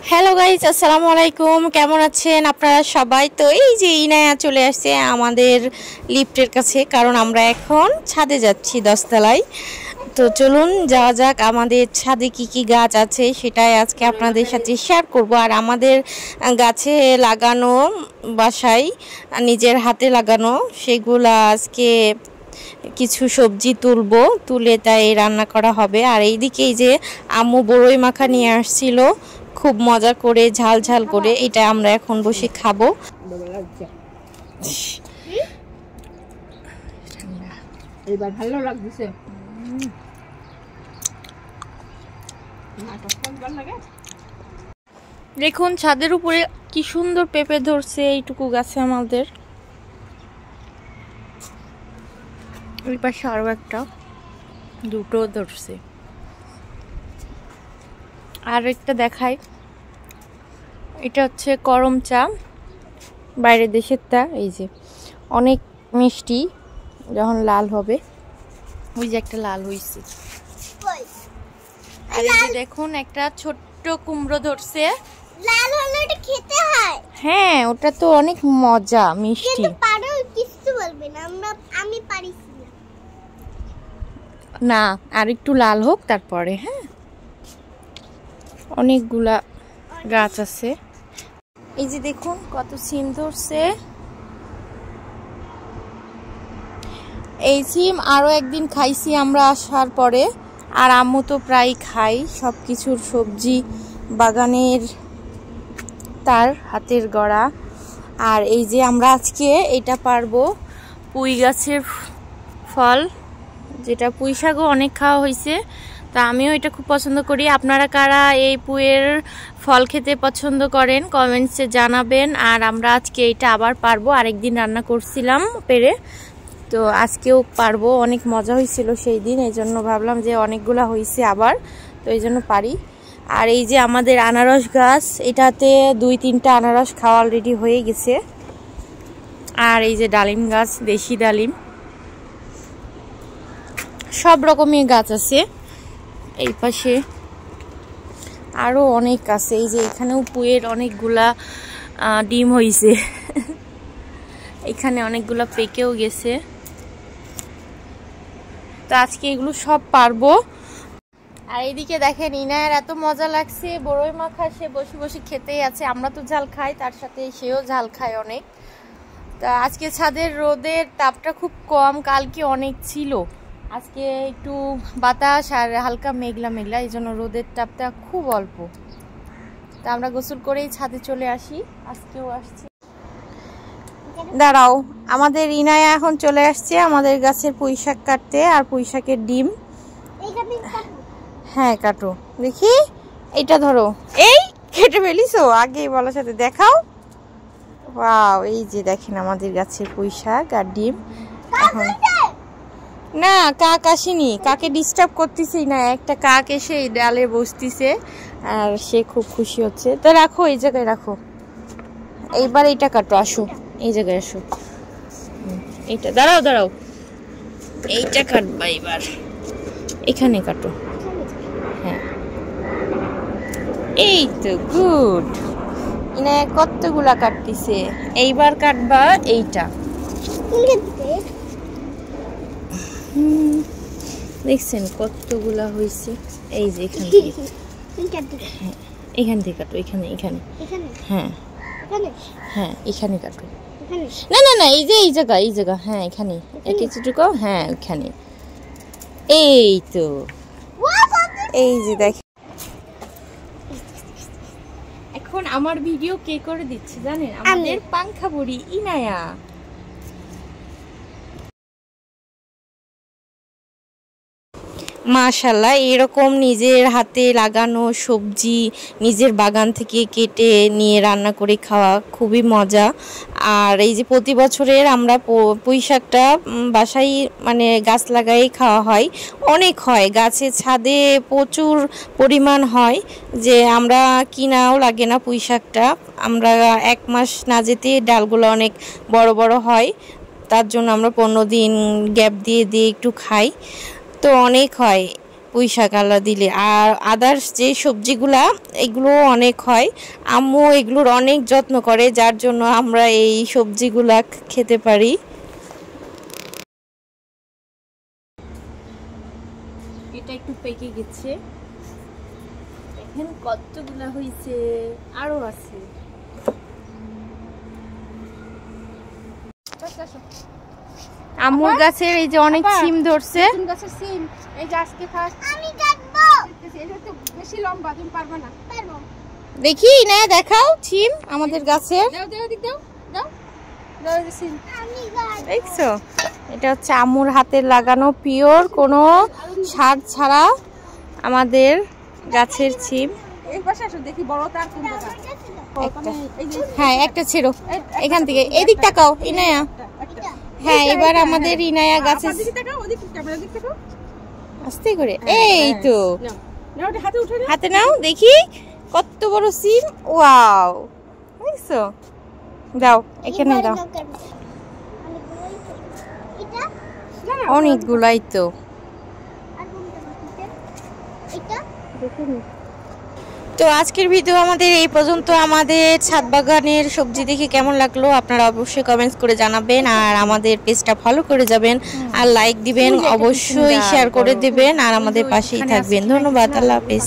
Hello guys, আসসালামু আলাইকুম। কেমন আছেন আপনারা সবাই? তো এই যে ইনায়া চলে আসছে আমাদের লিফটের কাছে, কারণ আমরা এখন ছাদে যাচ্ছি 10 তলায়। তো চলুন যাওয়া যাক। আমাদের ছাদে কি কি গাছ আছে সেটাই আজকে আপনাদের সাথে শেয়ার করব। আর আমাদের গাছে লাগানো, বাসায় নিজের হাতে লাগানো, সেগুলা আজকে কিছু সবজি তুলে তাই রান্না করা হবে। আর এইদিকে এই যে আম্মু বড়ই মাখা নিয়ে আসছিল, খুব মজা করে ঝাল ঝাল করে। এটা আমরা এখন বসে খাবো। এবার ভালো লাগছে। দেখুন ছাদের উপরে কি সুন্দর পেঁপে ধরছে এইটুকু গাছে আমাদের। ওই পাশে আরো একটা, দুটো ধরছে। আর একটা দেখাই, এটা হচ্ছে করম চা, বাইরের দেশেরটা। এই যে অনেক মিষ্টি, যখন লাল হবে। ওই যে একটা লাল হয়েছে। আর এই যে দেখুন একটা ছোট্ট কুমড়ো ধরছে। লাল হলে এটা খেতে হয়। হ্যাঁ, ওটা তো অনেক মজা, মিষ্টি। কিন্তু পারো কিছু বলবে না, আমি পারিস না, আর একটু লাল হোক তারপরে। হ্যাঁ, অনেকগুলা গাছ আছে। এই যে দেখুন কত সিম ধরছে। এই সিম আরো একদিন খাইছি আমরা আসার পরে। আর আম্মু তো প্রায় খাই সব কিছুর সবজি বাগানের, তার হাতের গড়া। আর এই যে আমরা আজকে এটা পারবো পুঁই গাছের ফল, যেটা পুঁই শাকও অনেক খাওয়া হয়েছে। তা আমিও এটা খুব পছন্দ করি। আপনারা কারা এই পুঁইয়ের ফল খেতে পছন্দ করেন কমেন্টসে জানাবেন। আর আমরা আজকে এটা আবার পারবো, আরেকদিন রান্না করছিলাম পেরে, তো আজকেও পারবো। অনেক মজা হয়েছিল সেই দিন, এই জন্য ভাবলাম যে অনেকগুলা হয়েছে আবার, তো এই জন্য পারি। আর এই যে আমাদের আনারস গাছ, এটাতে 2-3টা আনারস খাওয়া অলরেডি হয়ে গেছে। আর এই যে ডালিম গাছ, দেশি ডালিম, সব রকমের গাছ আছে। এই পাশে আরো অনেক আছে। এই যে এখানেও পুঁইয়ের অনেকগুলা ডিম হয়েছে। এখানে অনেকগুলা পেকেও গেছে। তো আজকে এগুলো সব পারবো। আর এইদিকে দেখেন ইনায়ের এত মজা লাগছে বড়ই মাখা, সে বসে বসে খেতেই আছে। আমরা তো ঝাল খাই, তার সাথে সেও ঝাল খায় অনেক। তা আজকে ছাদের রোদের তাপটা খুব কম, কালকে অনেক ছিল। আজকে একটু বাতাস আর হালকা মেঘলা মেঘলা, এই জন্য রোদের তাপটা খুব অল্প। তা আমরা গোসল করেই ছাদে চলে আসি, আজকেও আসছি। দাঁড়াও, আমাদের ইনায়া এখন চলে আসছে আমাদের গাছের পুঁই শাক কাটতে, আর পুঁই শাকের ডিম। হ্যাঁ কাটো, দেখি। এইটা ধরো। এই কেটে ফেলিছো আগেই বলার সাথে, দেখাও। ওয়াও, এই যে দেখেন আমাদের গাছের পুঁই শাক আর ডিম। এখন না, কাক আসেনি, কাকে ডিস্টার্ব করতেছি না। একটা কাক এসে এই ডালে বসতিছে, আর সে খুব খুশি হচ্ছে। তো রাখো, এই জায়গায় রাখো। এইবার এইটা কাটো, আসো এই জায়গায় আসো। এইটা দাঁড়াও দাঁড়াও, এইটা কাটবা এবার, এখানে কাটো। হ্যাঁ, এই তো গুড। ইনা কতগুলা কাটতিছে, এইবার কাটবা এইটা। দেখছেন কতগুলা হয়েছে। এই যে এখান থেকে, এখান থেকে কাটো, এখানে এখানে। হ্যাঁ হ্যাঁ, এখানে কাটো। না না না, এই যে এই জায়গা, হ্যাঁ এখানে কিছুটুকু, হ্যাঁ ওখানে। এই তো, এই যে দেখ। এখন আমার ভিডিও কে করে দিচ্ছে জানেন? আমাদের পাংখা বুড়ি ইনায়া। মাশাআল্লাহ, এরকম নিজের হাতে লাগানো সবজি নিজের বাগান থেকে কেটে নিয়ে রান্না করে খাওয়া খুবই মজা। আর এই যে প্রতি বছরের আমরা পুঁই শাকটা বাসায় মানে গাছ লাগাই খাওয়া হয়, অনেক হয় গাছে, ছাদে প্রচুর পরিমাণ হয়, যে আমরা কিনাও লাগে না পুঁই শাকটা। আমরা 1 মাস না যেতে ডালগুলো অনেক বড় বড় হয়, তার জন্য আমরা 15 দিন গ্যাপ দিয়ে একটু খাই, তো অনেক হয়। পুঁই শাক আলা দিলে। আর আদার্স যে সবজিগুলা এগুলো অনেক হয়, আম্মু এগুলোর অনেক যত্ন করে, যার জন্য আমরা এই সবজিগুলা খেতে পারি। এটা একটু পেকে গেছে, এখন কতগুলা হয়েছে, আরো আছে। আম্মুর গাছের এই যে অনেক সিম ধরছে। গাছের সিম এই যে আজকে ফার্স্ট আমি কাটবো। এটা তো বেশি লম্বা, তুমি পারবে না। পারবো। দেখি না, দেখাও সিম আমাদের গাছের। দাও দাও দিক দাও দাও দাও এই যে সিম। আমি কাটবো। দেখছো, এটা হচ্ছে আম্মুর হাতের লাগানো পিওর, কোনো সার ছাড়া আমাদের গাছের সিম। এই পাশে আসো, দেখি বড় তার কোনটা। একটা, হ্যাঁ একটা ছেড়ো, এখান থেকে এদিক তাকাও ইনায়া। হ্যাঁ এবার আমাদের ইনায়া গাছের, আস্তে করে, এই তো হাতে নাও, দেখি কত বড় সিম। ওয়াও, দেখছো, দাও এখানে দাও, এটা অনেকগুলাই তো। আর কোনটা বাকি? এটা তো আজকের ভিডিও আমাদের এই পর্যন্ত। আমাদের ছাদ বাগানের সবজি দেখে কেমন লাগলো আপনারা অবশ্যই কমেন্টস করে জানাবেন, আর আমাদের পেজটা ফলো করে যাবেন, আর লাইক দিবেন, অবশ্যই শেয়ার করে দিবেন, আর আমাদের পাশেই থাকবেন। ধন্যবাদ, আল্লাহ হাফেজ।